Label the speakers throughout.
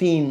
Speaker 1: 3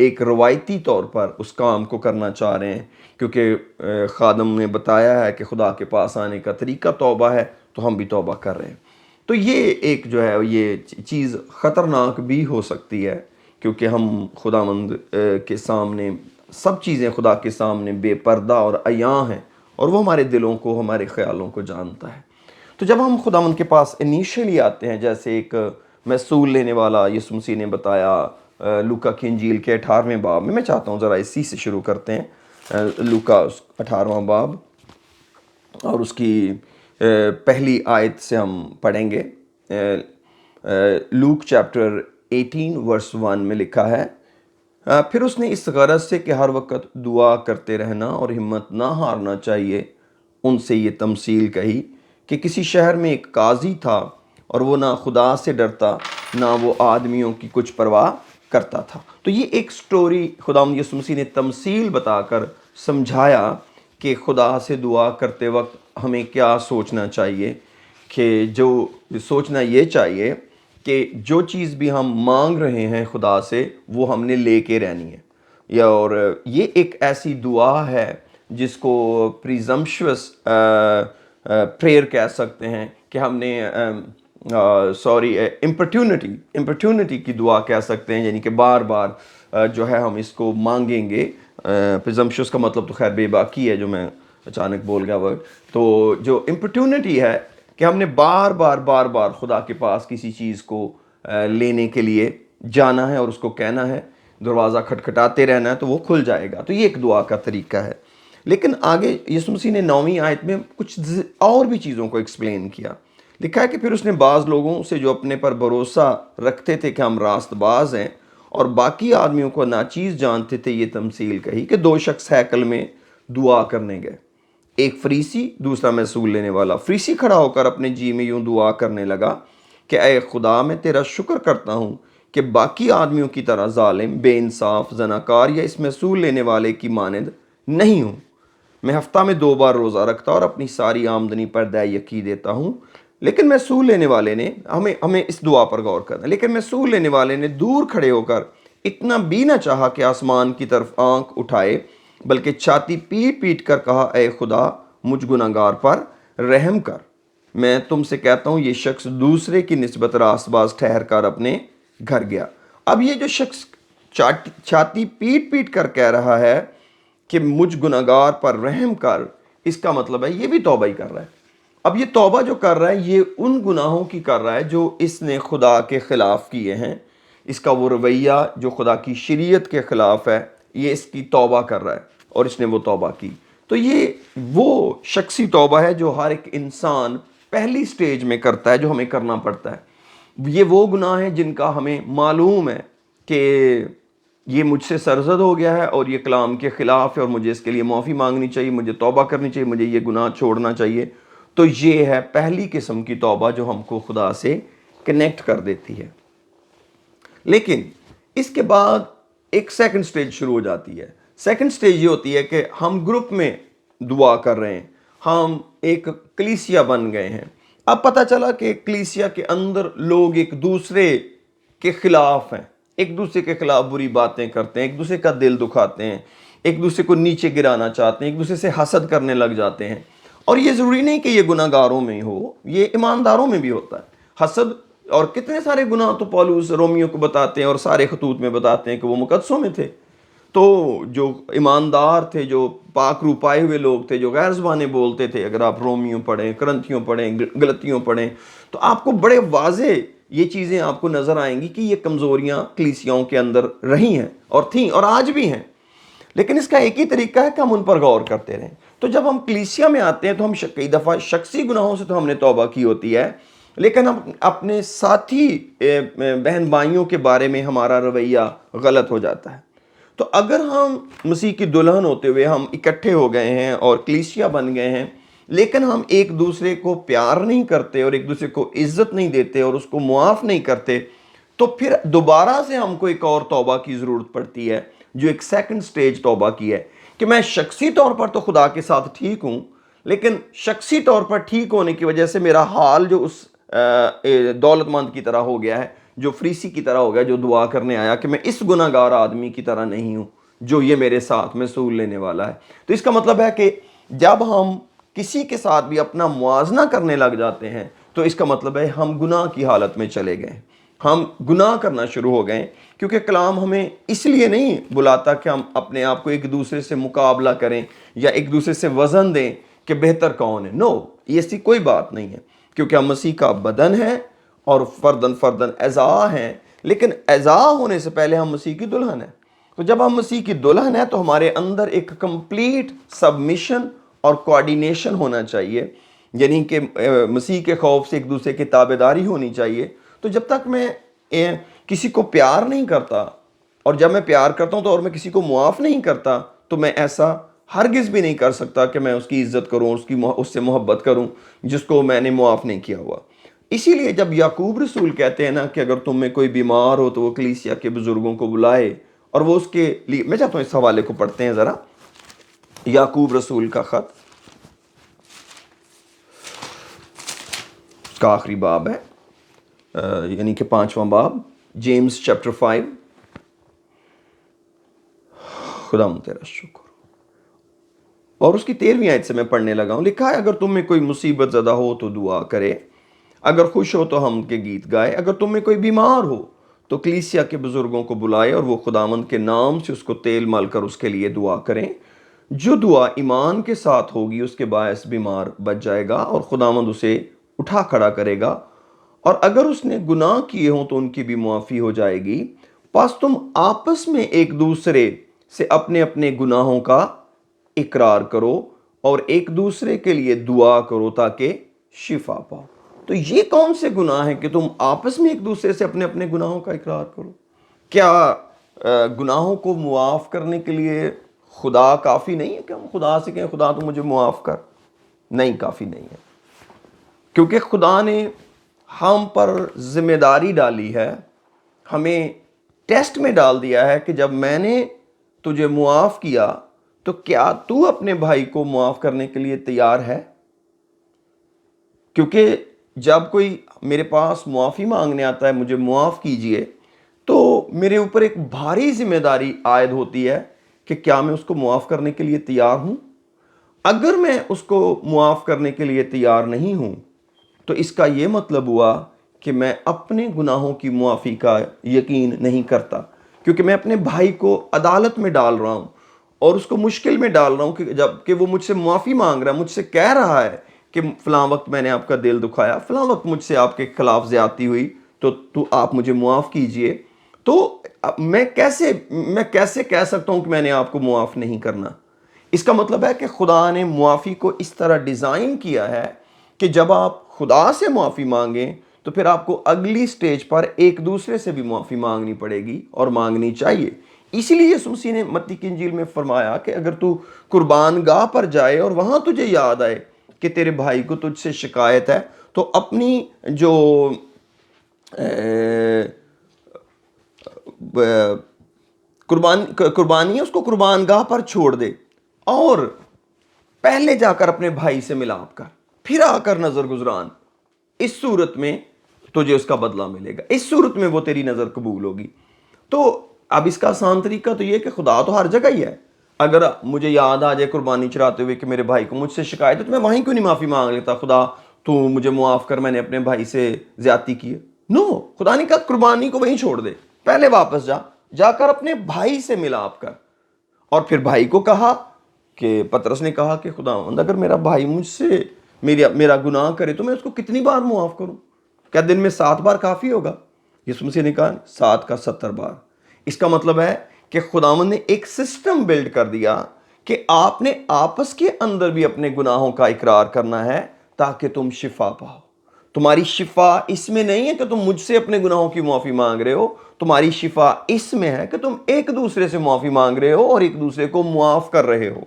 Speaker 1: ایک روایتی طور پر اس کام کو کرنا چاہ رہے ہیں، کیونکہ خادم نے بتایا ہے کہ خدا کے پاس آنے کا طریقہ توبہ ہے، تو ہم بھی توبہ کر رہے ہیں۔ تو یہ ایک جو ہے یہ چیز خطرناک بھی ہو سکتی ہے، کیونکہ ہم خداوند کے سامنے سب چیزیں خدا کے سامنے بے پردہ اور عیاں ہیں، اور وہ ہمارے دلوں کو، ہمارے خیالوں کو جانتا ہے۔ تو جب ہم خداوند کے پاس انیشلی آتے ہیں، جیسے ایک محصول لینے والا یسوع مسیح نے بتایا لوکا کی انجیل کے 18ویں باب میں چاہتا ہوں ذرا اسی سے شروع کرتے ہیں۔ لوکا 18واں باب اور اس کی پہلی آیت سے ہم پڑھیں گے۔ لوک چیپٹر 18 ورس 1 میں لکھا ہے، پھر اس نے اس غرض سے کہ ہر وقت دعا کرتے رہنا اور ہمت نہ ہارنا چاہیے، ان سے یہ تمثیل کہی کہ کسی شہر میں ایک قاضی تھا، اور وہ نہ خدا سے ڈرتا نہ وہ آدمیوں کی کچھ پرواہ کرتا تھا۔ تو یہ ایک سٹوری خداوند یسوع مسیح نے تمثیل بتا کر سمجھایا کہ خدا سے دعا کرتے وقت ہمیں کیا سوچنا چاہیے، کہ جو سوچنا یہ چاہیے کہ جو چیز بھی ہم مانگ رہے ہیں خدا سے وہ ہم نے لے کے رہنی ہے، اور یہ ایک ایسی دعا ہے جس کو پریزمپشوس پریئر کہہ سکتے ہیں، کہ ہم نے امپرٹونٹی کی دعا کہہ سکتے ہیں، یعنی کہ بار بار جو ہے ہم اس کو مانگیں گے۔ پریزمپشوس کا مطلب تو خیر بے باکی ہے، جو میں اچانک بول گیا ورڈ۔ تو جو امپرٹونٹی ہے کہ ہم نے بار بار خدا کے پاس کسی چیز کو لینے کے لیے جانا ہے اور اس کو کہنا ہے، دروازہ کھٹکھٹاتے رہنا ہے تو وہ کھل جائے گا۔ تو یہ ایک دعا کا طریقہ ہے۔ لیکن آگے یسوع مسیح نے 9ویں آیت میں کچھ اور بھی چیزوں کو ایکسپلین کیا۔ لکھا ہے کہ پھر اس نے بعض لوگوں سے جو اپنے پر بھروسہ رکھتے تھے کہ ہم راست باز ہیں اور باقی آدمیوں کو ناچیز جانتے تھے، یہ تمثیل کہی کہ 2 شخص ہیکل میں دعا کرنے گئے، ایک فریسی دوسرا محصول لینے والا۔ فریسی کھڑا ہو کر اپنے جی میں یوں دعا کرنے لگا کہ اے خدا، میں تیرا شکر کرتا ہوں کہ باقی آدمیوں کی طرح ظالم، بے انصاف، زناکار یا اس محصول لینے والے کی مانند نہیں ہوں۔ میں ہفتہ میں 2 بار روزہ رکھتا اور اپنی ساری آمدنی پر دہ یقی دیتا ہوں۔ لیکن محصول لینے والے نے ہمیں اس دعا پر غور کرنا، لیکن محصول لینے والے نے دور کھڑے ہو کر اتنا بھی نہ چاہا کہ آسمان کی طرف آنکھ اٹھائے، بلکہ چھاتی پیٹ پیٹ کر کہا، اے خدا، مجھ گناہگار پر رحم کر۔ میں تم سے کہتا ہوں یہ شخص دوسرے کی نسبت راست باز ٹھہر کر اپنے گھر گیا۔ اب یہ جو شخص چھاتی پیٹ پیٹ کر کہہ رہا ہے کہ مجھ گناہگار پر رحم کر، اس کا مطلب ہے یہ بھی توبہ ہی کر رہا ہے۔ اب یہ توبہ جو کر رہا ہے یہ ان گناہوں کی کر رہا ہے جو اس نے خدا کے خلاف کیے ہیں، اس کا وہ رویہ جو خدا کی شریعت کے خلاف ہے، یہ اس کی توبہ کر رہا ہے، اور اس نے وہ توبہ کی۔ تو یہ وہ شخصی توبہ ہے جو ہر ایک انسان پہلی سٹیج میں کرتا ہے، جو ہمیں کرنا پڑتا ہے۔ یہ وہ گناہ ہیں جن کا ہمیں معلوم ہے کہ یہ مجھ سے سرزد ہو گیا ہے اور یہ کلام کے خلاف ہے، اور مجھے اس کے لیے معافی مانگنی چاہیے، مجھے توبہ کرنی چاہیے، مجھے یہ گناہ چھوڑنا چاہیے۔ تو یہ ہے پہلی قسم کی توبہ جو ہم کو خدا سے کنیکٹ کر دیتی ہے۔ لیکن اس کے بعد ایک سیکنڈ سٹیج شروع ہو جاتی ہے۔ سیکنڈ سٹیج یہ ہوتی ہے کہ ہم گروپ میں دعا کر رہے ہیں، ہم ایک کلیسیا بن گئے ہیں۔ اب پتہ چلا کہ کلیسیا کے اندر لوگ ایک دوسرے کے خلاف ہیں، ایک دوسرے کے خلاف بری باتیں کرتے ہیں، ایک دوسرے کا دل دکھاتے ہیں، ایک دوسرے کو نیچے گرانا چاہتے ہیں، ایک دوسرے سے حسد کرنے لگ جاتے ہیں۔ اور یہ ضروری نہیں کہ یہ گناہ گاروں میں ہو، یہ ایمانداروں میں بھی ہوتا ہے حسد۔ اور کتنے سارے گناہ تو پولس رومیوں کو بتاتے ہیں اور سارے خطوط میں بتاتے ہیں کہ وہ مقدسوں میں تھے۔ تو جو ایماندار تھے، جو پاک روح پائے ہوئے لوگ تھے، جو غیر زبانیں بولتے تھے، اگر آپ رومیوں پڑھیں، کرنتھیوں پڑھیں، گلتیوں پڑھیں، تو آپ کو بڑے واضح یہ چیزیں آپ کو نظر آئیں گی کہ یہ کمزوریاں کلیسیاؤں کے اندر رہی ہیں اور تھیں اور آج بھی ہیں۔ لیکن اس کا ایک ہی طریقہ ہے کہ ہم ان پر غور کرتے رہیں۔ تو جب ہم کلیسیا میں آتے ہیں تو ہم کئی دفعہ شخصی گناہوں سے تو ہم نے توبہ کی ہوتی ہے، لیکن ہم اپنے ساتھی بہن بھائیوں کے بارے میں ہمارا رویہ غلط ہو جاتا ہے۔ تو اگر ہم مسیح کی دلہن ہوتے ہوئے ہم اکٹھے ہو گئے ہیں اور کلیسیا بن گئے ہیں، لیکن ہم ایک دوسرے کو پیار نہیں کرتے اور ایک دوسرے کو عزت نہیں دیتے اور اس کو معاف نہیں کرتے، تو پھر دوبارہ سے ہم کو ایک اور توبہ کی ضرورت پڑتی ہے، جو ایک سیکنڈ سٹیج توبہ کی ہے، کہ میں شخصی طور پر تو خدا کے ساتھ ٹھیک ہوں، لیکن شخصی طور پر ٹھیک ہونے کی وجہ سے میرا حال جو اس دولت مند کی طرح ہو گیا ہے، جو فریسی کی طرح ہو گیا جو دعا کرنے آیا کہ میں اس گناہ گار آدمی کی طرح نہیں ہوں جو یہ میرے ساتھ میں سول لینے والا ہے. تو اس کا مطلب ہے کہ جب ہم کسی کے ساتھ بھی اپنا موازنہ کرنے لگ جاتے ہیں تو اس کا مطلب ہے ہم گناہ کی حالت میں چلے گئے, ہم گناہ کرنا شروع ہو گئے. کیونکہ کلام ہمیں اس لیے نہیں بلاتا کہ ہم اپنے آپ کو ایک دوسرے سے مقابلہ کریں یا ایک دوسرے سے وزن دیں کہ بہتر کون ہے. نو, یہ ایسی کوئی بات نہیں ہے, کیونکہ ہم مسیح کا بدن ہے اور فردن فردن اعضاء ہیں, لیکن اعضاء ہونے سے پہلے ہم مسیح کی دلہن ہیں. تو جب ہم مسیح کی دلہن ہیں تو ہمارے اندر ایک کمپلیٹ سبمیشن اور کوارڈینیشن ہونا چاہیے, یعنی کہ مسیح کے خوف سے ایک دوسرے کی تابعداری ہونی چاہیے. تو جب تک میں کسی کو پیار نہیں کرتا, اور جب میں پیار کرتا ہوں تو اور میں کسی کو معاف نہیں کرتا, تو میں ایسا ہرگز بھی نہیں کر سکتا کہ میں اس کی عزت کروں, اس سے محبت کروں جس کو میں نے معاف نہیں کیا ہوا. اسی لیے جب یعقوب رسول کہتے ہیں نا کہ اگر تم میں کوئی بیمار ہو تو وہ کلیسیا کے بزرگوں کو بلائے, اور وہ اس کے لیے, میں چاہتا ہوں اس حوالے کو پڑھتے ہیں ذرا, یعقوب رسول کا خط, اس کا آخری باب ہے, یعنی کہ 5واں باب, جیمز چیپٹر 5. خدا تیرا شکر. اور اس کی 13ویں آیت سے میں پڑھنے لگا ہوں. لکھا ہے اگر تم میں کوئی مصیبت زدہ ہو تو دعا کرے, اگر خوش ہو تو ہم کے گیت گائے, اگر تم میں کوئی بیمار ہو تو کلیسیا کے بزرگوں کو بلائے اور وہ خداوند کے نام سے اس کو تیل مل کر اس کے لیے دعا کریں. جو دعا ایمان کے ساتھ ہوگی اس کے باعث بیمار بچ جائے گا اور خداوند اسے اٹھا کھڑا کرے گا, اور اگر اس نے گناہ کیے ہوں تو ان کی بھی معافی ہو جائے گی. پس تم آپس میں ایک دوسرے سے اپنے اپنے گناہوں کا اقرار کرو اور ایک دوسرے کے لیے دعا کرو تاکہ شفا پاؤ. تو یہ کون سے گناہ ہیں کہ تم آپس میں ایک دوسرے سے اپنے اپنے گناہوں کا اقرار کرو؟ کیا گناہوں کو معاف کرنے کے لیے خدا کافی نہیں ہے کہ ہم خدا سے کہیں خدا تو مجھے معاف کر؟ نہیں, کافی نہیں ہے, کیونکہ خدا نے ہم پر ذمہ داری ڈالی ہے, ہمیں ٹیسٹ میں ڈال دیا ہے کہ جب میں نے تجھے معاف کیا تو کیا تو اپنے بھائی کو معاف کرنے کے لیے تیار ہے؟ کیونکہ جب کوئی میرے پاس معافی مانگنے آتا ہے, مجھے معاف کیجئے, تو میرے اوپر ایک بھاری ذمہ داری عائد ہوتی ہے کہ کیا میں اس کو معاف کرنے کے لیے تیار ہوں. اگر میں اس کو معاف کرنے کے لیے تیار نہیں ہوں تو اس کا یہ مطلب ہوا کہ میں اپنے گناہوں کی معافی کا یقین نہیں کرتا, کیونکہ میں اپنے بھائی کو عدالت میں ڈال رہا ہوں اور اس کو مشکل میں ڈال رہا ہوں کہ جب کہ وہ مجھ سے معافی مانگ رہا ہے, مجھ سے کہہ رہا ہے کہ فلاں وقت میں نے آپ کا دل دکھایا, فلاں وقت مجھ سے آپ کے خلاف زیادتی ہوئی, تو آپ مجھے معاف کیجئے. تو میں کیسے کہہ سکتا ہوں کہ میں نے آپ کو معاف نہیں کرنا؟ اس کا مطلب ہے کہ خدا نے معافی کو اس طرح ڈیزائن کیا ہے کہ جب آپ خدا سے معافی مانگیں تو پھر آپ کو اگلی سٹیج پر ایک دوسرے سے بھی معافی مانگنی پڑے گی اور مانگنی چاہیے. اسی لیے یسوع مسیح نے متی کی انجیل میں فرمایا کہ اگر تو قربان گاہ پر جائے اور وہاں تجھے یاد آئے کہ تیرے بھائی کو تجھ سے شکایت ہے, تو اپنی جو قربانی ہے اس کو قربان گاہ پر چھوڑ دے اور پہلے جا کر اپنے بھائی سے ملاپ کر, پھر آ کر نظر گزران. اس صورت میں تجھے اس کا بدلہ ملے گا, اس صورت میں وہ تیری نظر قبول ہوگی. تو اب اس کا آسان طریقہ تو یہ کہ خدا تو ہر جگہ ہی ہے. اگر مجھے یاد آ جائے قربانی چڑھاتے ہوئے کہ میرے بھائی کو مجھ سے شکایت ہے, تو میں وہیں کیوں نہیں معافی مانگ لیتا, خدا تو مجھے معاف کر, میں نے اپنے بھائی سے زیادتی کی ہے. نو, خدا نے کہا قربانی کو وہیں چھوڑ دے, پہلے واپس جا کر اپنے بھائی سے ملاپ کر. اور پھر بھائی کو کہا کہ پطرس نے کہا کہ خداوند اگر میرا بھائی مجھ سے میرا گناہ کرے تو میں اس کو کتنی بار معاف کروں؟ کیا دن میں 7 بار کافی ہوگا؟ یسوع مسیح نے کہا 7 کا 70 بار. اس کا مطلب ہے کہ خداوند نے ایک سسٹم بلڈ کر دیا کہ آپ نے آپس کے اندر بھی اپنے گناہوں کا اقرار کرنا ہے تاکہ تم شفا پاؤ. تمہاری شفا اس میں نہیں ہے کہ تم مجھ سے اپنے گناہوں کی معافی مانگ رہے ہو, تمہاری شفا اس میں ہے کہ تم ایک دوسرے سے معافی مانگ رہے ہو اور ایک دوسرے کو معاف کر رہے ہو.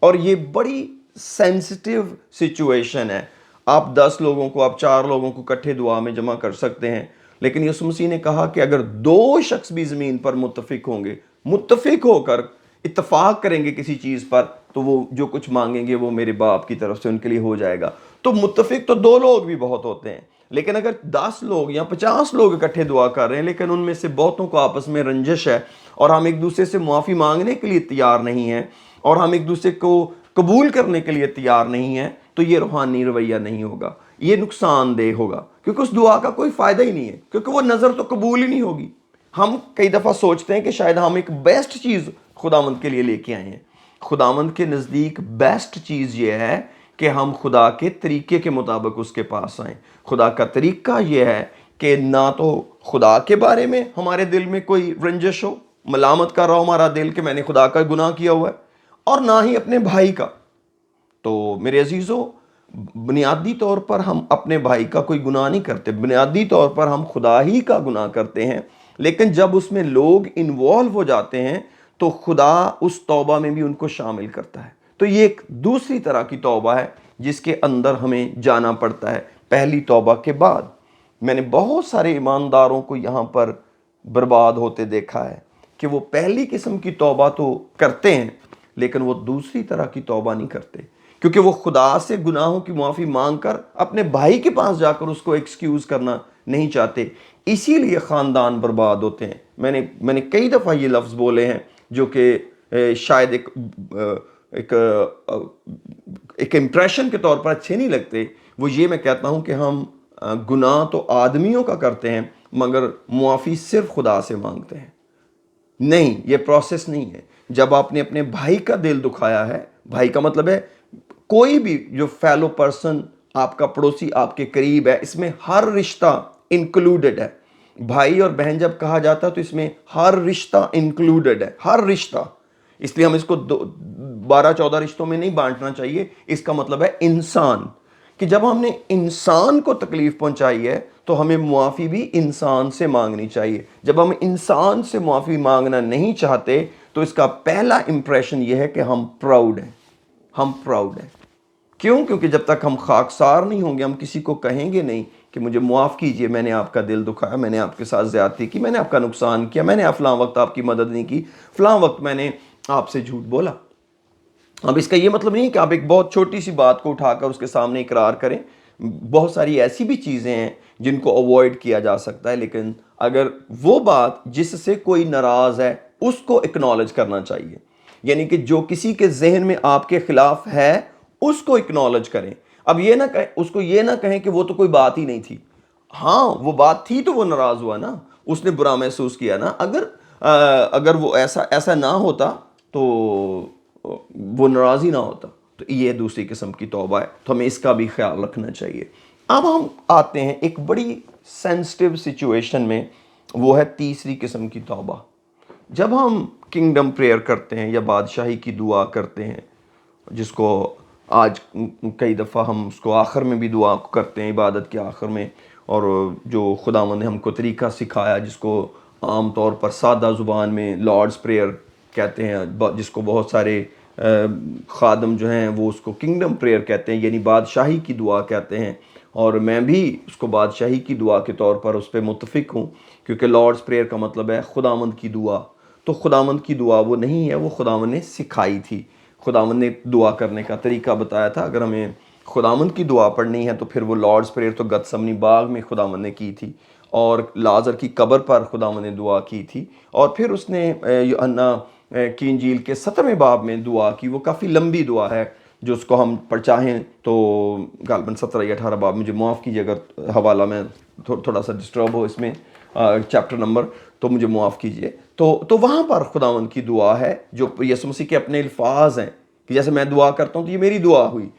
Speaker 1: اور یہ بڑی سینسٹیو سچویشن ہے. آپ 10 لوگوں کو, آپ 4 لوگوں کو اکٹھے دعا میں جمع کر سکتے ہیں, لیکن یسوع مسیح نے کہا کہ اگر 2 شخص بھی زمین پر متفق ہوں گے, متفق ہو کر اتفاق کریں گے کسی چیز پر, تو وہ جو کچھ مانگیں گے وہ میرے باپ کی طرف سے ان کے لیے ہو جائے گا. تو متفق تو 2 لوگ بھی بہت ہوتے ہیں، لیکن اگر 10 لوگ یا 50 لوگ اکٹھے دعا کر رہے ہیں لیکن ان میں سے بہتوں کو آپس میں رنجش ہے اور ہم ایک دوسرے سے معافی مانگنے کے لیے تیار نہیں ہیں اور ہم ایک دوسرے کو قبول کرنے کے لیے تیار نہیں ہیں، تو یہ روحانی رویہ نہیں ہوگا، یہ نقصان دہ ہوگا، کیونکہ اس دعا کا کوئی فائدہ ہی نہیں ہے، کیونکہ وہ نظر تو قبول ہی نہیں ہوگی۔ ہم کئی دفعہ سوچتے ہیں کہ شاید ہم ایک بیسٹ چیز خداوند کے لیے لے کے آئے ہیں۔ خداوند کے نزدیک بیسٹ چیز یہ ہے کہ ہم خدا کے طریقے کے مطابق اس کے پاس آئیں۔ خدا کا طریقہ یہ ہے کہ نہ تو خدا کے بارے میں ہمارے دل میں کوئی رنجش ہو، ملامت کر رہا ہو ہمارا دل کہ میں نے خدا کا گناہ کیا ہوا ہے، اور نہ ہی اپنے بھائی کا۔ تو میرے عزیزو، بنیادی طور پر ہم اپنے بھائی کا کوئی گناہ نہیں کرتے، بنیادی طور پر ہم خدا ہی کا گناہ کرتے ہیں، لیکن جب اس میں لوگ انوالو ہو جاتے ہیں تو خدا اس توبہ میں بھی ان کو شامل کرتا ہے۔ تو یہ ایک دوسری طرح کی توبہ ہے جس کے اندر ہمیں جانا پڑتا ہے پہلی توبہ کے بعد۔ میں نے بہت سارے ایمانداروں کو یہاں پر برباد ہوتے دیکھا ہے کہ وہ پہلی قسم کی توبہ تو کرتے ہیں لیکن وہ دوسری طرح کی توبہ نہیں کرتے، کیونکہ وہ خدا سے گناہوں کی معافی مانگ کر اپنے بھائی کے پاس جا کر اس کو ایکسکیوز کرنا نہیں چاہتے، اسی لیے خاندان برباد ہوتے ہیں۔ میں نے کئی دفعہ یہ لفظ بولے ہیں جو کہ شاید ایک امپریشن کے طور پر اچھے نہیں لگتے۔ وہ یہ میں کہتا ہوں کہ ہم گناہ تو آدمیوں کا کرتے ہیں مگر معافی صرف خدا سے مانگتے ہیں۔ نہیں، یہ پروسیس نہیں ہے۔ جب آپ نے اپنے بھائی کا دل دکھایا ہے، بھائی کا مطلب ہے کوئی بھی جو فیلو پرسن، آپ کا پڑوسی آپ کے قریب ہے، اس میں ہر رشتہ انکلوڈڈ ہے۔ بھائی اور بہن جب کہا جاتا ہے تو اس میں ہر رشتہ انکلوڈڈ ہے، ہر رشتہ۔ اس لیے ہم اس کو 12-14 رشتوں میں نہیں بانٹنا چاہیے۔ اس کا مطلب ہے انسان، کہ جب ہم نے انسان کو تکلیف پہنچائی ہے تو ہمیں معافی بھی انسان سے مانگنی چاہیے۔ جب ہم انسان سے معافی مانگنا نہیں چاہتے تو اس کا پہلا امپریشن یہ ہے کہ ہم پراؤڈ ہیں، ہم پراؤڈ ہیں۔ کیوں؟ کیونکہ جب تک ہم خاکسار نہیں ہوں گے، ہم کسی کو کہیں گے نہیں کہ مجھے معاف کیجئے، میں نے آپ کا دل دکھایا، میں نے آپ کے ساتھ زیادتی کی، میں نے آپ کا نقصان کیا، میں نے فلاں وقت آپ کی مدد نہیں کی، فلاں وقت میں نے آپ سے جھوٹ بولا۔ اب اس کا یہ مطلب نہیں کہ آپ ایک بہت چھوٹی سی بات کو اٹھا کر اس کے سامنے اقرار کریں۔ بہت ساری ایسی بھی چیزیں ہیں جن کو اوائڈ کیا جا سکتا ہے، لیکن اگر وہ بات جس سے کوئی ناراض ہے اس کو اکنالج کرنا چاہیے، یعنی کہ جو کسی کے ذہن میں آپ کے خلاف ہے اس کو اکنالج کریں۔ اب یہ نہ کہیں، اس کو یہ نہ کہیں کہ وہ تو کوئی بات ہی نہیں تھی۔ ہاں وہ بات تھی تو وہ ناراض ہوا نا، اس نے برا محسوس کیا نا۔ اگر وہ ایسا نہ ہوتا تو وہ ناراض ہی نہ ہوتا۔ تو یہ دوسری قسم کی توبہ ہے، تو ہمیں اس کا بھی خیال رکھنا چاہیے۔ اب ہم آتے ہیں ایک بڑی سینسٹیو سچویشن میں، وہ ہے تیسری قسم کی توبہ۔ جب ہم کنگڈم پریئر کرتے ہیں یا بادشاہی کی دعا کرتے ہیں، جس کو آج کئی دفعہ ہم اس کو آخر میں بھی دعا کرتے ہیں، عبادت کے آخر میں، اور جو خداوند نے ہم کو طریقہ سکھایا جس کو عام طور پر سادہ زبان میں لارڈز پریئر کہتے ہیں، جس کو بہت سارے خادم جو ہیں وہ اس کو کنگڈم پریئر کہتے ہیں، یعنی بادشاہی کی دعا کہتے ہیں، اور میں بھی اس کو بادشاہی کی دعا کے طور پر اس پہ متفق ہوں، کیونکہ لارڈز پریئر کا مطلب ہے خداوند کی دعا۔ تو خداوند کی دعا وہ نہیں ہے، وہ خداوند نے سکھائی تھی، خداوند نے دعا کرنے کا طریقہ بتایا تھا۔ اگر ہمیں خداوند کی دعا پڑھنی ہے تو پھر وہ لارڈز پریئر تو گتسمنی باغ میں خداوند نے کی تھی، اور لازر کی قبر پر خداوند نے دعا کی تھی، اور پھر اس نے یوحنا کی انجیل کے 17ویں باب میں دعا کی۔ وہ کافی لمبی دعا ہے جو اس کو ہم پڑھ چاہیں تو غالباً 17 یا 18 باب، مجھے معاف کیجیے اگر حوالہ میں تھوڑا سا ڈسٹرب ہو اس میں چیپٹر نمبر، تو مجھے معاف کیجیے۔ تو وہاں پر خداوند کی دعا ہے جو یسوع مسیح کے اپنے الفاظ ہیں، کہ جیسے میں دعا کرتا ہوں تو یہ میری دعا ہوئی،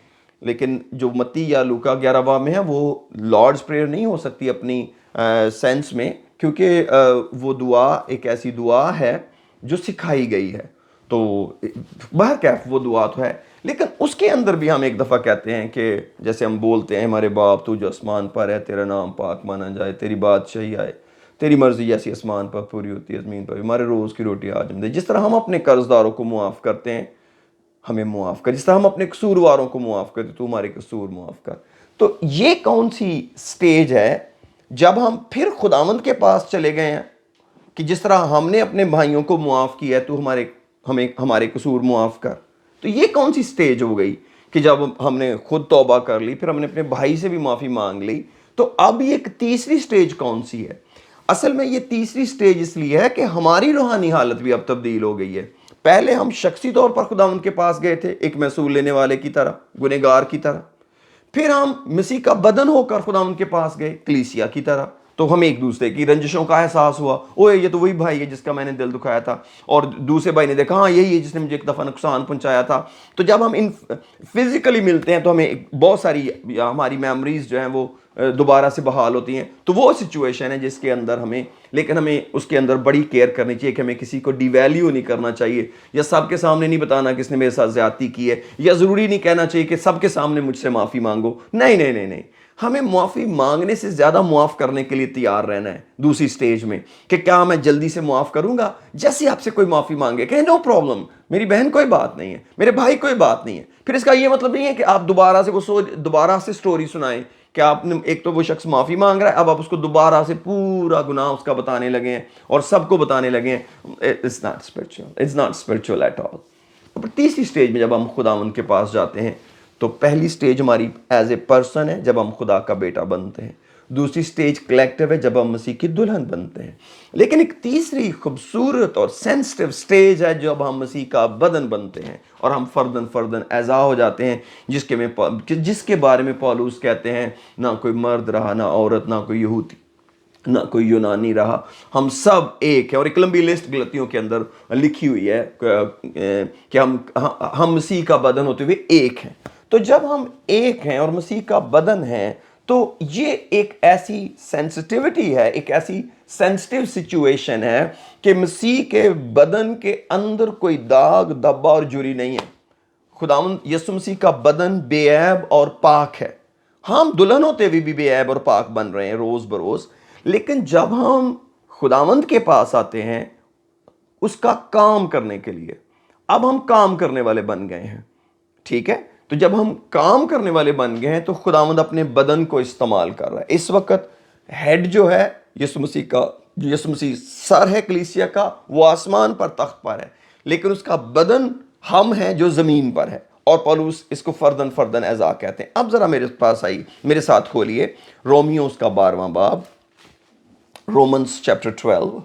Speaker 1: لیکن جو متی یا لوکا 11 باب میں ہے وہ لارڈز پریئر نہیں ہو سکتی اپنی سینس میں، کیونکہ وہ دعا ایک ایسی دعا ہے جو سکھائی گئی ہے۔ تو بہرکیف وہ دعا تو ہے، لیکن اس کے اندر بھی ہم ایک دفعہ کہتے ہیں کہ جیسے ہم بولتے ہیں ہمارے باپ تو جو آسمان پر ہے، تیرا نام پاک مانا جائے، تیری بادشاہی آئے، تیری مرضی جیسی آسمان پر پوری ہوتی ہے زمین پر، ہمارے روز کی روٹی آج ہم دے۔ جس طرح ہم اپنے قرض داروں کو معاف کرتے ہیں، ہمیں معاف کر، جس طرح ہم اپنے قصورواروں کو معاف کرتے تو ہمارے قصور معاف کر۔ تو یہ کون سی سٹیج ہے جب ہم پھر خداوند کے پاس چلے گئے ہیں کہ جس طرح ہم نے اپنے بھائیوں کو معاف کیا ہے تو ہمارے قصور معاف کر۔ تو یہ کون سی سٹیج ہو گئی کہ کہ جب ہم نے خود توبہ کر لی، پھر ہم نے اپنے بھائی سے بھی معافی مانگ لی، تو اب یہ ایک تیسری سٹیج کون سی ہے؟ اصل میں یہ تیسری سٹیج اس لیے ہے کہ ہماری روحانی حالت بھی اب تبدیل ہو گئی ہے۔ پہلے ہم شخصی طور پر خداوند کے پاس گئے تھے ایک محصول لینے والے کی طرح، گنہگار کی طرح، پھر ہم مسیح کا بدن ہو کر خداوند کے پاس گئے کلیسیا کی طرح، تو ہمیں ایک دوسرے کی رنجشوں کا احساس ہوا، اوے یہ تو وہی بھائی ہے جس کا میں نے دل دکھایا تھا، اور دوسرے بھائی نے دیکھا ہاں یہی ہے جس نے مجھے ایک دفعہ نقصان پہنچایا تھا۔ تو جب ہم ان فزیکلی ملتے ہیں تو ہمیں بہت ساری ہماری میموریز جو ہیں وہ دوبارہ سے بحال ہوتی ہیں، تو وہ سچویشن ہے جس کے اندر لیکن ہمیں اس کے اندر بڑی کیئر کرنی چاہیے کہ ہمیں کسی کو ڈی ویلیو نہیں کرنا چاہیے، یا سب کے سامنے نہیں بتانا کہ اس نے میرے ساتھ زیادتی کی ہے، یا ضروری نہیں کہنا چاہیے کہ سب کے سامنے مجھ سے معافی مانگو۔ نہیں نہیں نہیں نہیں، ہمیں معافی مانگنے سے زیادہ معاف کرنے کے لیے تیار رہنا ہے دوسری سٹیج میں، کہ کیا میں جلدی سے معاف کروں گا؟ جیسے آپ سے کوئی معافی مانگے کہ نو پرابلم، میری بہن کوئی بات نہیں ہے، میرے بھائی کوئی بات نہیں ہے، پھر اس کا یہ مطلب نہیں ہے کہ آپ دوبارہ سے سٹوری سنائیں کہ آپ نے ایک تو وہ شخص معافی مانگ رہا ہے، اب آپ اس کو دوبارہ سے پورا گناہ اس کا بتانے لگے ہیں اور سب کو بتانے لگے ہیں۔ It's not spiritual at all. اور تیسری سٹیج میں جب ہم خداوند کے پاس جاتے ہیں تو پہلی سٹیج ہماری ایز اے پرسن ہے جب ہم خدا کا بیٹا بنتے ہیں، دوسری سٹیج کلیکٹیو ہے جب ہم مسیح کی دلہن بنتے ہیں، لیکن ایک تیسری خوبصورت اور سینسٹیو سٹیج ہے جب ہم مسیح کا بدن بنتے ہیں اور ہم فردن اعضاء ہو جاتے ہیں، جس کے بارے میں پولس کہتے ہیں نہ کوئی مرد رہا، نہ عورت، نہ کوئی یہودی، نہ کوئی یونانی رہا، ہم سب ایک ہیں۔ اور ایک لمبی لسٹ غلطیوں کے اندر لکھی ہوئی ہے کہ ہم مسیح کا بدن ہوتے ہوئے ایک ہیں۔ تو جب ہم ایک ہیں اور مسیح کا بدن ہیں تو یہ ایک ایسی سینسٹیوٹی ہے، ایک ایسی سینسٹیو سچویشن ہے کہ مسیح کے بدن کے اندر کوئی داغ دھبا اور جری نہیں ہے۔ خداوند یسوع مسیح کا بدن بے عیب اور پاک ہے۔ ہم دلہن ہوتے ہوئے بھی بے عیب اور پاک بن رہے ہیں روز بروز، لیکن جب ہم خداوند کے پاس آتے ہیں اس کا کام کرنے کے لیے، اب ہم کام کرنے والے بن گئے ہیں، ٹھیک ہے؟ تو جب ہم کام کرنے والے بن گئے ہیں تو خداوند اپنے بدن کو استعمال کر رہا ہے۔ اس وقت ہیڈ جو ہے یسوع مسیح کا، جو یسوع مسیح سر ہے کلیسیا کا، وہ آسمان پر تخت پر ہے، لیکن اس کا بدن ہم ہیں جو زمین پر ہے، اور پولس اس کو فردن اعضاء کہتے ہیں۔ اب ذرا میرے پاس آئی، میرے ساتھ کھولیے رومیوز کا 12واں باب، رومنز چیپٹر 12،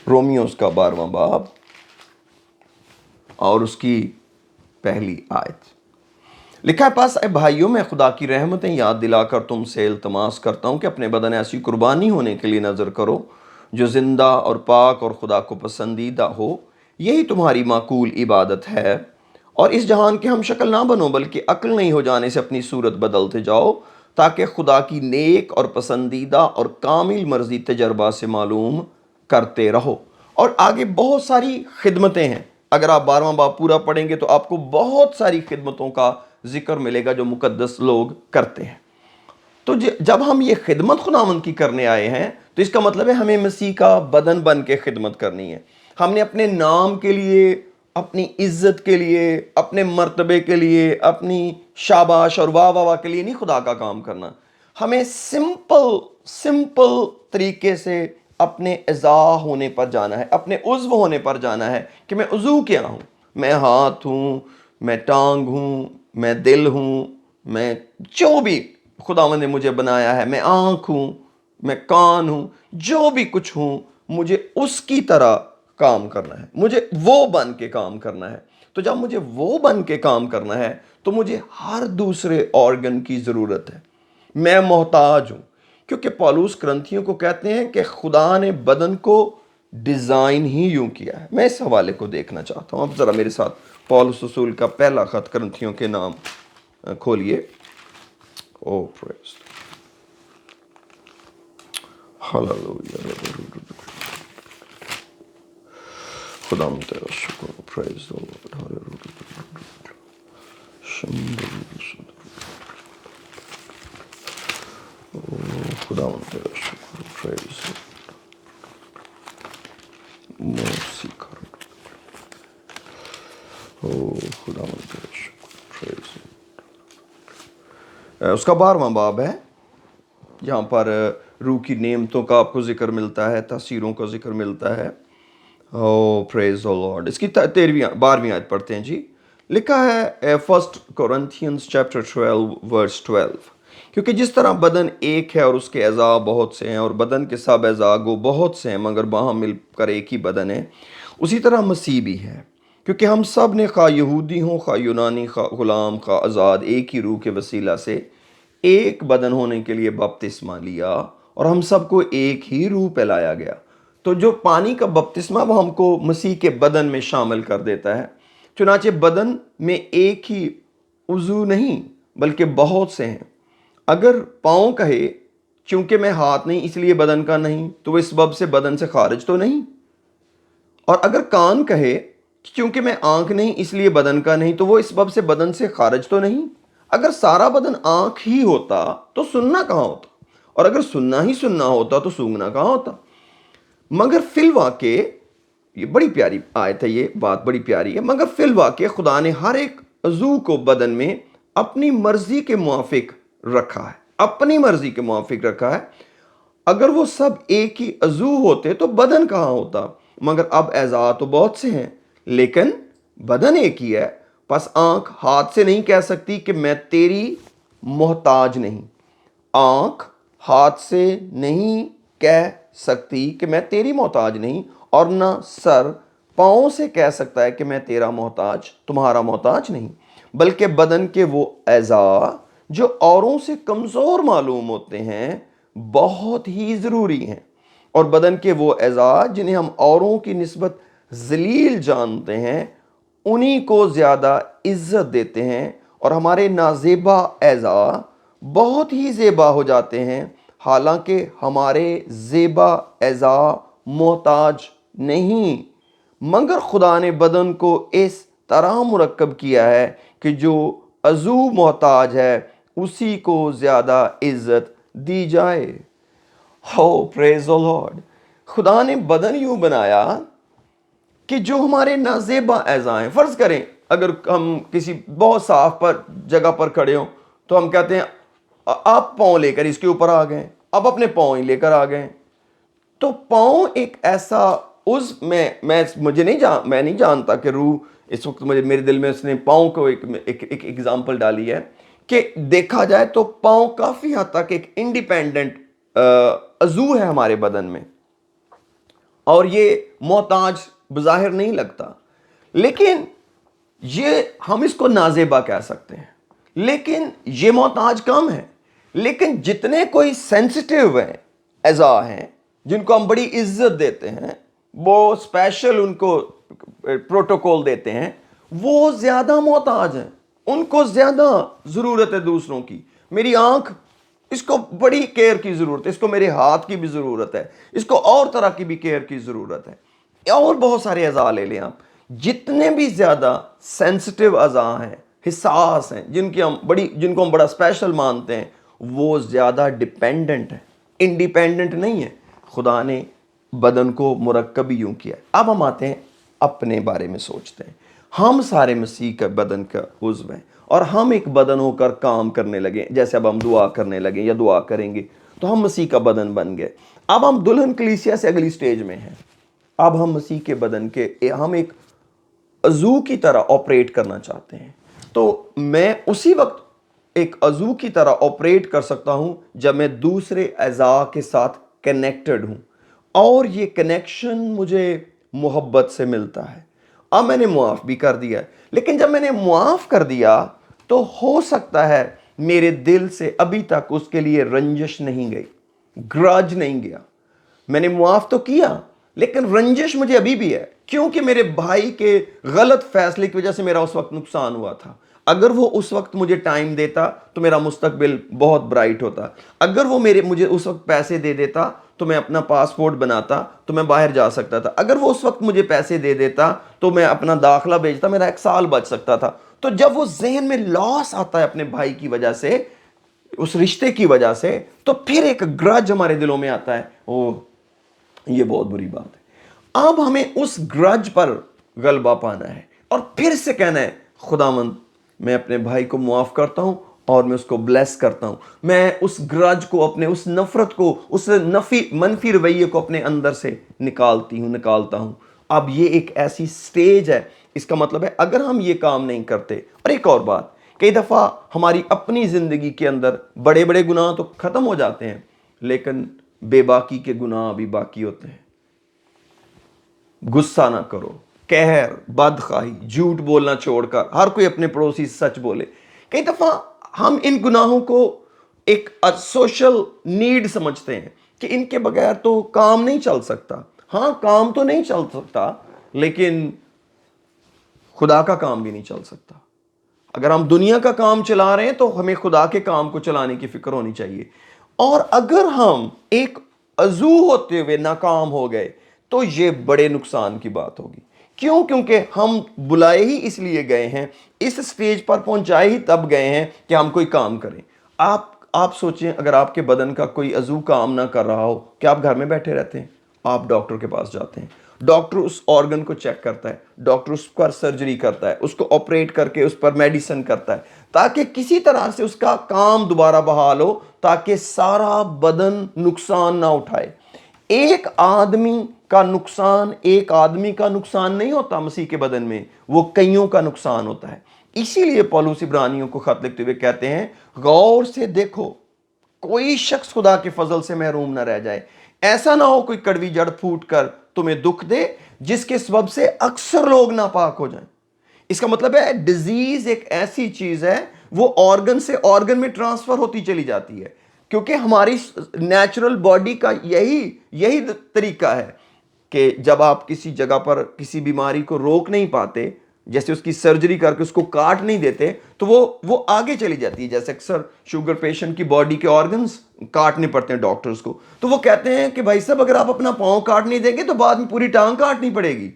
Speaker 1: رومیوز کا 12واں باب اور اس کی پہلی آیت۔ لکھا ہے پاس اے بھائیوں، میں خدا کی رحمتیں یاد دلا کر تم سے التماس کرتا ہوں کہ اپنے بدن ایسی قربانی ہونے کے لیے نظر کرو جو زندہ اور پاک اور خدا کو پسندیدہ ہو، یہی تمہاری معقول عبادت ہے۔ اور اس جہان کے ہم شکل نہ بنو بلکہ عقل نہیں ہو جانے سے اپنی صورت بدلتے جاؤ، تاکہ خدا کی نیک اور پسندیدہ اور کامل مرضی تجربہ سے معلوم کرتے رہو۔ اور آگے بہت ساری خدمتیں ہیں، اگر آپ 12واں باب پورا پڑھیں گے تو آپ کو بہت ساری خدمتوں کا ذکر ملے گا جو مقدس لوگ کرتے ہیں۔ تو جب ہم یہ خدمت خداوند کی کرنے آئے ہیں تو اس کا مطلب ہے ہمیں مسیح کا بدن بن کے خدمت کرنی ہے۔ ہم نے اپنے نام کے لیے، اپنی عزت کے لیے، اپنے مرتبے کے لیے، اپنی شاباش اور واہ واہ کے لیے نہیں خدا کا کام کرنا۔ ہمیں سمپل طریقے سے اپنے اعضاء ہونے پر جانا ہے، اپنے عضو ہونے پر جانا ہے کہ میں عضو کیا ہوں، میں ہاتھ ہوں، میں ٹانگ ہوں، میں دل ہوں، میں جو بھی خداوند نے مجھے بنایا ہے، میں آنکھ ہوں، میں کان ہوں، جو بھی کچھ ہوں، مجھے اس کی طرح کام کرنا ہے، مجھے وہ بن کے کام کرنا ہے۔ تو جب مجھے وہ بن کے کام کرنا ہے تو مجھے ہر دوسرے آرگن کی ضرورت ہے، میں محتاج ہوں، کیونکہ پولس کرنتھیوں کو کہتے ہیں کہ خدا نے بدن کو ڈیزائن ہی یوں کیا ہے۔ میں اس حوالے کو دیکھنا چاہتا ہوں، اب ذرا میرے ساتھ پولس رسول کا پہلا خط کرنتھیوں کے نام کھولیے۔ او پریز، ہاللویا، خدا تیرا شکر، پریز دی لارڈ، ہاللویا، خدا تیرا شکر، پریز مرسی کرو، او خدا تیرا شکر، پریز۔ اس کا 12واں باب ہے، یہاں پر روح کی نعمتوں کا آپ کو ذکر ملتا ہے، تاثیروں کا ذکر ملتا ہے۔ او پریز دی لارڈ. اس کی 12ویں آیت پڑھتے ہیں جی. لکھا ہے 1 Corinthians chapter 12 verse 12. کیونکہ جس طرح بدن ایک ہے اور اس کے اعضاء بہت سے ہیں، اور بدن کے سب اعضاء گو بہت سے ہیں مگر باہم مل کر ایک ہی بدن ہے، اسی طرح مسیح بھی ہے. کیونکہ ہم سب نے خواہ یہودی ہوں خواہ یونانی خواہ غلام خواہ آزاد ایک ہی روح کے وسیلہ سے ایک بدن ہونے کے لیے بپتسمہ لیا، اور ہم سب کو ایک ہی روح پلایا گیا. تو جو پانی کا بپتسمہ وہ ہم کو مسیح کے بدن میں شامل کر دیتا ہے. چنانچہ بدن میں ایک ہی عضو نہیں بلکہ بہت سے ہیں. اگر پاؤں کہے چونکہ میں ہاتھ نہیں اس لیے بدن کا نہیں، تو وہ اس سبب سے بدن سے خارج تو نہیں. اور اگر کان کہے چونکہ میں آنکھ نہیں اس لیے بدن کا نہیں، تو وہ اس سبب سے بدن سے خارج تو نہیں. اگر سارا بدن آنکھ ہی ہوتا تو سننا کہاں ہوتا، اور اگر سننا ہی سننا ہوتا تو سونگنا کہاں ہوتا. مگر فی الواقع، یہ بڑی پیاری آیت ہے، یہ بات بڑی پیاری ہے، مگر فی الواقع خدا نے ہر ایک عضو کو بدن میں اپنی مرضی کے موافق رکھا ہے، اپنی مرضی کے موافق رکھا ہے. اگر وہ سب ایک ہی عضو ہوتے تو بدن کہاں ہوتا. مگر اب اعضاء تو بہت سے ہیں لیکن بدن ایک ہی ہے. پس آنکھ ہاتھ سے نہیں کہہ سکتی کہ میں تیری محتاج نہیں، آنکھ ہاتھ سے نہیں کہہ سکتی کہ میں تیری محتاج نہیں، اور نہ سر پاؤں سے کہہ سکتا ہے کہ میں تیرا محتاج، تمہارا محتاج نہیں. بلکہ بدن کے وہ اعضاء جو اوروں سے کمزور معلوم ہوتے ہیں بہت ہی ضروری ہیں، اور بدن کے وہ اعضاء جنہیں ہم اوروں کی نسبت ذلیل جانتے ہیں انہی کو زیادہ عزت دیتے ہیں. اور ہمارے نازیبا اعضاء بہت ہی زیبا ہو جاتے ہیں، حالانکہ ہمارے زیبا اعضاء محتاج نہیں. مگر خدا نے بدن کو اس طرح مرکب کیا ہے کہ جو عضو محتاج ہے اسی کو زیادہ عزت دی جائے. ہو پریز دی لارڈ. خدا نے بدن یوں بنایا کہ جو ہمارے نازیبا اعضاء ہیں، فرض کریں اگر ہم کسی بہت صاف جگہ پر کھڑے ہوں تو ہم کہتے ہیں آپ پاؤں لے کر اس کے اوپر آ گئے، اب اپنے پاؤں ہی لے کر آ گئے. تو پاؤں ایک ایسا میں نہیں جانتا کہ روح اس وقت میرے دل میں اس نے پاؤں کو ایک ایگزامپل ڈالی ہے کہ دیکھا جائے تو پاؤں کافی حد تک ایک انڈیپینڈنٹ عضو ہے ہمارے بدن میں، اور یہ محتاج بظاہر نہیں لگتا، لیکن یہ ہم اس کو نازیبا کہہ سکتے ہیں، لیکن یہ محتاج کم ہے. لیکن جتنے کوئی سینسٹیو ہیں اعضاء ہیں جن کو ہم بڑی عزت دیتے ہیں، وہ اسپیشل ان کو پروٹوکول دیتے ہیں، وہ زیادہ محتاج ہیں، ان کو زیادہ ضرورت ہے دوسروں کی. میری آنکھ، اس کو بڑی کیئر کی ضرورت ہے، اس کو میرے ہاتھ کی بھی ضرورت ہے، اس کو اور طرح کی بھی کیئر کی ضرورت ہے. اور بہت سارے اعضاء لے لیں آپ، جتنے بھی زیادہ سینسٹیو اعضاء ہیں، حساس ہیں، جن کو ہم بڑا اسپیشل مانتے ہیں، وہ زیادہ ڈیپینڈنٹ ہیں، انڈیپینڈنٹ نہیں ہے. خدا نے بدن کو مرکب یوں کیا. اب ہم آتے ہیں اپنے بارے میں سوچتے ہیں. ہم سارے مسیح کا بدن کا عضو ہیں، اور ہم ایک بدن ہو کر کام کرنے لگے. جیسے اب ہم دعا کرنے لگے یا دعا کریں گے تو ہم مسیح کا بدن بن گئے. اب ہم دلہن کلیسیا سے اگلی سٹیج میں ہیں. اب ہم مسیح کے بدن کے ہم ایک عضو کی طرح آپریٹ کرنا چاہتے ہیں. تو میں اسی وقت ایک عضو کی طرح آپریٹ کر سکتا ہوں جب میں دوسرے اعضاء کے ساتھ کنیکٹڈ ہوں، اور یہ کنیکشن مجھے محبت سے ملتا ہے. اب میں نے معاف بھی کر دیا ہے، لیکن جب میں نے معاف کر دیا تو ہو سکتا ہے میرے دل سے ابھی تک اس کے لیے رنجش نہیں گئی، گرج نہیں گیا. میں نے معاف تو کیا لیکن رنجش مجھے ابھی بھی ہے، کیونکہ میرے بھائی کے غلط فیصلے کی وجہ سے میرا اس وقت نقصان ہوا تھا. اگر وہ اس وقت مجھے ٹائم دیتا تو میرا مستقبل بہت برائٹ ہوتا. اگر وہ مجھے اس وقت پیسے دے دیتا تو میں اپنا پاسپورٹ بناتا تو میں باہر جا سکتا تھا. اگر وہ اس وقت مجھے پیسے دے دیتا تو میں اپنا داخلہ بھیجتا، میرا 1 سال بچ سکتا تھا. تو جب وہ ذہن میں لاس آتا ہے اپنے بھائی کی وجہ سے، اس رشتے کی وجہ سے، تو پھر ایک گرج ہمارے دلوں میں آتا ہے. یہ بہت بری بات ہے. اب ہمیں اس گرج پر غلبہ پانا ہے اور پھر سے کہنا ہے خداوند میں اپنے بھائی کو معاف کرتا ہوں اور میں اس کو بلیس کرتا ہوں. میں اس گرج کو، اپنے اس نفرت کو، اس منفی رویے کو اپنے اندر سے نکالتا ہوں اب یہ ایک ایسی سٹیج ہے، اس کا مطلب ہے اگر ہم یہ کام نہیں کرتے. اور ایک اور بات، کئی دفعہ ہماری اپنی زندگی کے اندر بڑے بڑے گناہ تو ختم ہو جاتے ہیں، لیکن بے باکی کے گناہ ابھی باقی ہوتے ہیں. غصہ نہ کرو، قہر، بدخواہی، جھوٹ بولنا چھوڑ کر ہر کوئی اپنے پڑوسی سے سچ بولے. کئی دفعہ ہم ان گناہوں کو ایک سوشل نیڈ سمجھتے ہیں کہ ان کے بغیر تو کام نہیں چل سکتا. ہاں، کام تو نہیں چل سکتا، لیکن خدا کا کام بھی نہیں چل سکتا. اگر ہم دنیا کا کام چلا رہے ہیں تو ہمیں خدا کے کام کو چلانے کی فکر ہونی چاہیے. اور اگر ہم ایک عضو ہوتے ہوئے ناکام ہو گئے تو یہ بڑے نقصان کی بات ہوگی. کیوں؟ کیونکہ ہم بلائے ہی اس لیے گئے ہیں، اس سٹیج پر پہنچائے ہی تب گئے ہیں کہ ہم کوئی کام کریں. آپ سوچیں، اگر آپ کے بدن کا کوئی عضو کام نہ کر رہا ہو، کیا آپ گھر میں بیٹھے رہتے ہیں؟ آپ ڈاکٹر کے پاس جاتے ہیں، ڈاکٹر اس آرگن کو چیک کرتا ہے، ڈاکٹر اس پر سرجری کرتا ہے، اس کو آپریٹ کر کے اس پر میڈیسن کرتا ہے تاکہ کسی طرح سے اس کا کام دوبارہ بحال ہو، تاکہ سارا بدن نقصان نہ اٹھائے. ایک آدمی کا نقصان نہیں ہوتا مسیح کے بدن میں، وہ کئیوں کا نقصان ہوتا ہے. اسی لیے پولس عبرانیوں کو خط لکھتے ہوئے کہتے ہیں، غور سے دیکھو کوئی شخص خدا کے فضل سے محروم نہ رہ جائے. ایسا نہ ہو کوئی کڑوی جڑ پھوٹ کر تمہیں دکھ دے، جس کے سبب سے اکثر لوگ ناپاک ہو جائیں. اس کا مطلب ہے ڈیزیز ایک ایسی چیز ہے، وہ آرگن سے آرگن میں ٹرانسفر ہوتی چلی جاتی ہے، کیونکہ ہماری نیچرل باڈی کا یہی طریقہ ہے کہ جب آپ کسی جگہ پر کسی بیماری کو روک نہیں پاتے، جیسے اس کی سرجری کر کے اس کو کاٹ نہیں دیتے، تو وہ آگے چلی جاتی ہے. جیسے اکثر شوگر پیشنٹ کی باڈی کے آرگنز کاٹنے پڑتے ہیں ڈاکٹرز کو، تو وہ کہتے ہیں کہ بھائی صاحب، اگر آپ اپنا پاؤں کاٹ نہیں دیں گے تو بعد میں پوری ٹانگ کاٹنی پڑے گی،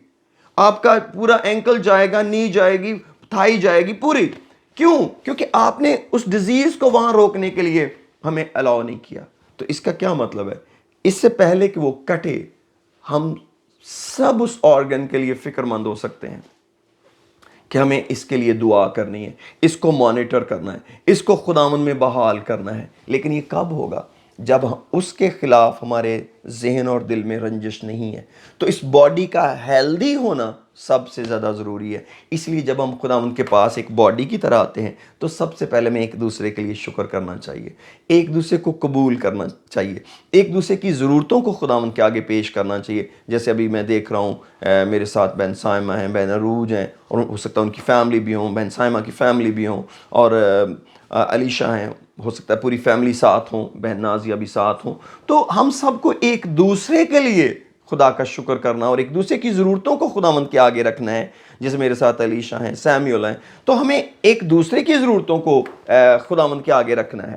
Speaker 1: آپ کا پورا اینکل جائے گا، نی جائے گی، تھائی جائے گی پوری. کیوں؟ کیونکہ آپ نے اس ڈیزیز کو وہاں روکنے کے لیے ہمیں الاؤ نہیں کیا. تو اس کا کیا مطلب ہے؟ اس سے پہلے کہ وہ کٹے، ہم سب اس آرگن کے لیے فکر مند ہو سکتے ہیں کہ ہمیں اس کے لیے دعا کرنی ہے، اس کو مانیٹر کرنا ہے، اس کو خداوند میں بحال کرنا ہے. لیکن یہ کب ہوگا؟ جب اس کے خلاف ہمارے ذہن اور دل میں رنجش نہیں ہے. تو اس باڈی کا ہیلدی ہونا سب سے زیادہ ضروری ہے. اس لیے جب ہم خداوند کے پاس ایک باڈی کی طرح آتے ہیں تو سب سے پہلے میں ایک دوسرے کے لیے شکر کرنا چاہیے، ایک دوسرے کو قبول کرنا چاہیے، ایک دوسرے کی ضرورتوں کو خداوند کے آگے پیش کرنا چاہیے. جیسے ابھی میں دیکھ رہا ہوں، میرے ساتھ بہن سائمہ ہیں، بہن عروج ہیں، اور ہو سکتا ہے ان کی فیملی بھی ہوں، بہن سائمہ کی فیملی بھی ہوں، اور علیشہ ہیں، ہو سکتا ہے پوری فیملی ساتھ ہوں، بہن نازیہ بھی ساتھ ہوں. تو ہم سب کو ایک دوسرے کے لیے خدا کا شکر کرنا اور ایک دوسرے کی ضرورتوں کو خداوند کے آگے رکھنا ہے. جیسے میرے ساتھ علیشہ ہیں، سیمیول ہیں، تو ہمیں ایک دوسرے کی ضرورتوں کو خداوند کے آگے رکھنا ہے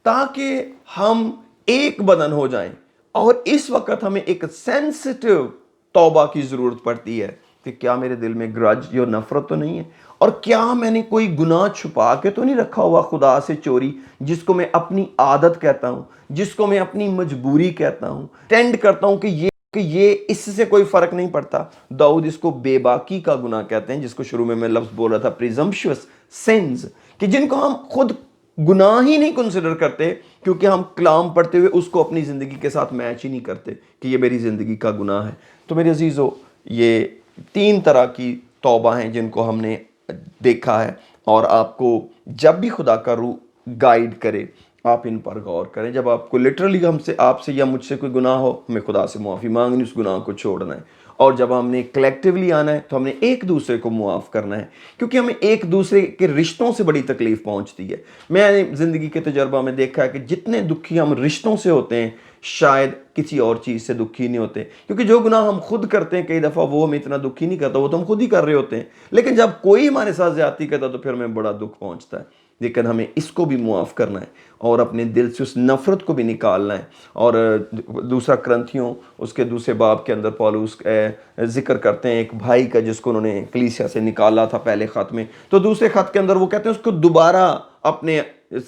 Speaker 1: تاکہ ہم ایک بدن ہو جائیں. اور اس وقت ہمیں ایک سینسٹیو توبہ کی ضرورت پڑتی ہے کہ کیا میرے دل میں گرج یا نفرت تو نہیں ہے، اور کیا میں نے کوئی گناہ چھپا کے تو نہیں رکھا ہوا خدا سے، چوری، جس کو میں اپنی عادت کہتا ہوں، جس کو میں اپنی مجبوری کہتا ہوں، ٹینڈ کرتا ہوں کہ یہ اس سے کوئی فرق نہیں پڑتا. داؤد اس کو بے باکی کا گناہ کہتے ہیں، جس کو شروع میں لفظ بول رہا تھا پریزمپشوس سینز، کہ جن کو ہم خود گناہ ہی نہیں کنسیڈر کرتے، کیونکہ ہم کلام پڑھتے ہوئے اس کو اپنی زندگی کے ساتھ میچ ہی نہیں کرتے کہ یہ میری زندگی کا گناہ ہے. تو میرے عزیزو، یہ 3 طرح کی توبہ ہیں جن کو ہم نے دیکھا ہے، اور آپ کو جب بھی خدا کا روح گائیڈ کرے آپ ان پر غور کریں. جب آپ کو لٹرلی آپ سے یا مجھ سے کوئی گناہ ہو، ہمیں خدا سے معافی مانگنی، اس گناہ کو چھوڑنا ہے. اور جب ہم نے کلیکٹیولی آنا ہے تو ہم نے ایک دوسرے کو معاف کرنا ہے، کیونکہ ہمیں ایک دوسرے کے رشتوں سے بڑی تکلیف پہنچتی ہے. میں نے زندگی کے تجربہ میں دیکھا ہے کہ جتنے دکھی ہم رشتوں سے ہوتے ہیں، شاید کسی اور چیز سے دکھی نہیں ہوتے، کیونکہ جو گناہ ہم خود کرتے ہیں کئی دفعہ وہ ہمیں اتنا دکھی نہیں کرتا، وہ تو ہم خود ہی کر رہے ہوتے ہیں. لیکن جب کوئی ہمارے ساتھ زیادتی کرتا تو پھر ہمیں بڑا دکھ پہنچتا ہے. لیکن ہمیں اس کو بھی معاف کرنا ہے اور اپنے دل سے اس نفرت کو بھی نکالنا ہے. اور دوسرا کرنتھیوں اس کے دوسرے باب کے اندر پالوس ذکر کرتے ہیں ایک بھائی کا جس کو انہوں نے کلیسیا سے نکالا تھا پہلے خط میں، تو دوسرے خط کے اندر وہ کہتے ہیں اس کو دوبارہ اپنے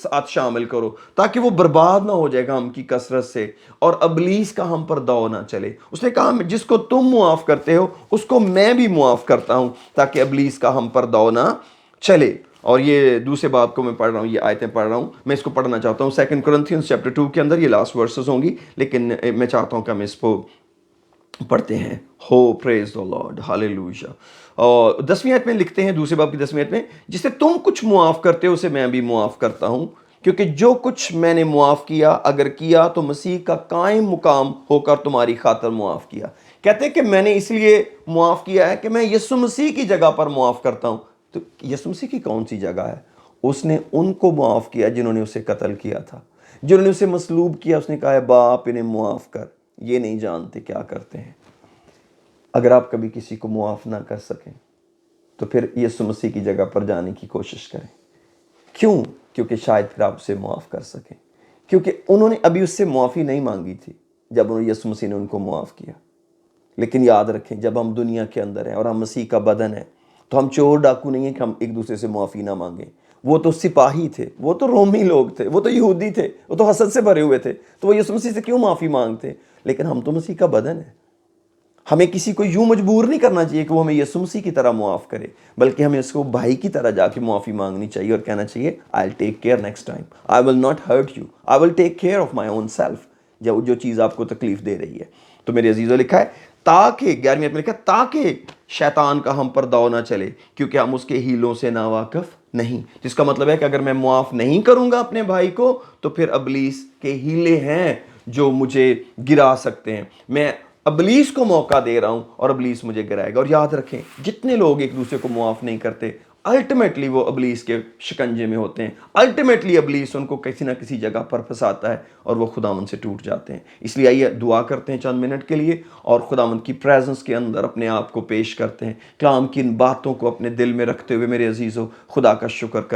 Speaker 1: ساتھ شامل کرو تاکہ وہ برباد نہ ہو جائے گا ہم کی کثرت سے، اور ابلیس کا ہم پر داؤ نہ چلے. اس نے کہا جس کو تم معاف کرتے ہو اس کو میں بھی معاف کرتا ہوں تاکہ ابلیس کا ہم پر داؤ نہ چلے. اور یہ دوسرے باب کو میں پڑھ رہا ہوں، یہ آیتیں پڑھ رہا ہوں، میں اس کو پڑھنا چاہتا ہوں 2 Corinthians chapter 2 کے اندر. یہ لاسٹ ورسز ہوں گی، لیکن میں چاہتا ہوں کہ ہم اس کو پڑھتے ہیں ہو پریز دا لارڈ ہاللیلویا. اور 10ویں آیت میں لکھتے ہیں، دوسرے باب کی 10ویں آیت میں، جسے تم کچھ معاف کرتے ہو اسے میں بھی معاف کرتا ہوں، کیونکہ جو کچھ میں نے معاف کیا اگر کیا تو مسیح کا قائم مقام ہو کر تمہاری خاطر معاف کیا. کہتے ہیں کہ میں نے اس لیے معاف کیا ہے کہ میں یسوع مسیح کی جگہ پر معاف کرتا ہوں. تو یسوع مسیح کی کون سی جگہ ہے؟ اس نے ان کو معاف کیا جنہوں نے اسے قتل کیا تھا، جنہوں نے اسے مصلوب کیا. اس نے کہا ہے باپ انہیں معاف کر، یہ نہیں جانتے کیا کرتے ہیں. اگر آپ کبھی کسی کو معاف نہ کر سکیں تو پھر یسوع مسیح کی جگہ پر جانے کی کوشش کریں. کیوں؟ کیونکہ شاید پھر آپ اسے معاف کر سکیں، کیونکہ انہوں نے ابھی اس سے معافی نہیں مانگی تھی جب یسوع مسیح نے ان کو معاف کیا. لیکن یاد رکھیں جب ہم دنیا کے اندر ہیں اور ہم مسیح کا بدن ہیں تو ہم چور ڈاکو نہیں ہیں کہ ہم ایک دوسرے سے معافی نہ مانگیں. وہ تو سپاہی تھے، وہ تو رومی لوگ تھے، وہ تو یہودی تھے، وہ تو حسد سے بھرے ہوئے تھے، تو وہ یسوع مسیح سے کیوں معافی مانگتے؟ لیکن ہم تو مسیح کا بدن ہیں. ہمیں کسی کو یوں مجبور نہیں کرنا چاہیے کہ وہ ہمیں یسوع مسیح کی طرح معاف کرے، بلکہ ہمیں اس کو بھائی کی طرح جا کے معافی مانگنی چاہیے اور کہنا چاہیے I will take care next time, I will not hurt you, I will take care of my own self. جو چیز آپ کو تکلیف دے رہی ہے. تو میرے عزیزو لکھا ہے تاکہ 11ویں آیت میں لکھا ہے تاکہ شیطان کا ہم پر داؤ نہ چلے کیونکہ ہم اس کے ہیلوں سے ناواقف نہیں. جس کا مطلب ہے کہ اگر میں معاف نہیں کروں گا اپنے بھائی کو تو پھر ابلیس کے ہیلے ہیں جو مجھے گرا سکتے ہیں. میں ابلیس کو موقع دے رہا ہوں اور ابلیس مجھے گرائے گا. اور یاد رکھیں جتنے لوگ ایک دوسرے کو معاف نہیں کرتے الٹیمیٹلی وہ ابلیس کے شکنجے میں ہوتے ہیں. الٹیمیٹلی ابلیس ان کو کسی نہ کسی جگہ پر پھنساتا ہے اور وہ خداوند سے ٹوٹ جاتے ہیں. اس لیے آئیے دعا کرتے ہیں چند منٹ کے لیے اور خداوند کی پریزنس کے اندر اپنے آپ کو پیش کرتے ہیں. کلام کی ان باتوں کو اپنے دل میں رکھتے ہوئے میرے عزیزو خدا کا شکر کریں.